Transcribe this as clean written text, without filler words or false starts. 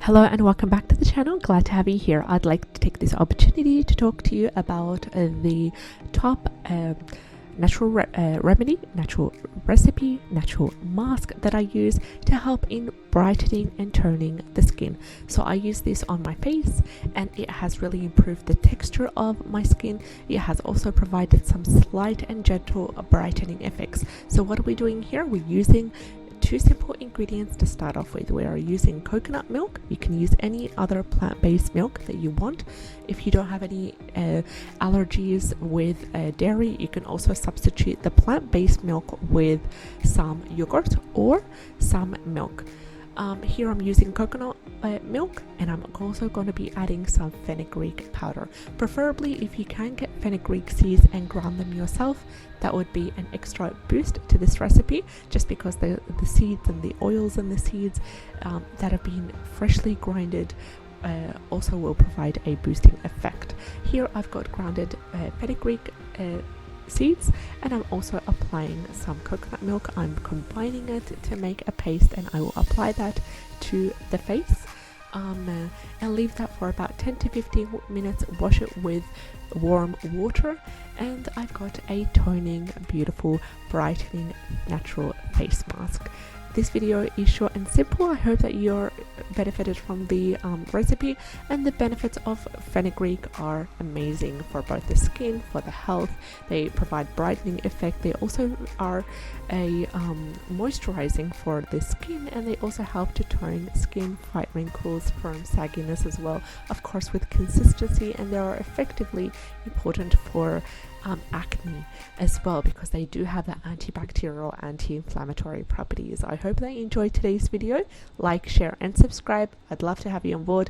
Hello and welcome back to the channel. Glad to have you here. I'd like to take this opportunity to talk to you about the top natural remedy, natural recipe, natural mask that I use to help in brightening and toning the skin. So I use this on my face and it has really improved the texture of my skin. It has also provided some slight and gentle brightening effects. So what are we doing here? We're using two simple ingredients to start off with. We are using coconut milk. You can use any other plant-based milk that you want. If you don't have any allergies with dairy, you can also substitute the plant-based milk with some yogurt or some milk. Here I'm using coconut milk, and I'm also going to be adding some fenugreek powder. Preferably if you can get fenugreek seeds and ground them yourself, that would be an extra boost to this recipe, just because the seeds and the oils in the seeds that have been freshly grinded also will provide a boosting effect. Here I've got grounded fenugreek seeds, and I'm also applying some coconut milk. I'm combining it to make a paste, and I will apply that to the face and leave that for about 10 to 15 minutes. Wash it with warm water, and I've got a toning, beautiful, brightening natural face mask. This video is short and simple. I hope that you're benefited from the recipe, and the benefits of fenugreek are amazing for both the skin, for the health. They provide brightening effect. They also are a moisturizing for the skin, and they also help to tone skin, fight wrinkles, firm sagginess as well, of course with consistency, and they are effectively important for acne as well, because they do have the antibacterial, anti-inflammatory properties. I hope that you enjoyed today's video. Like, share and subscribe. I'd love to have you on board.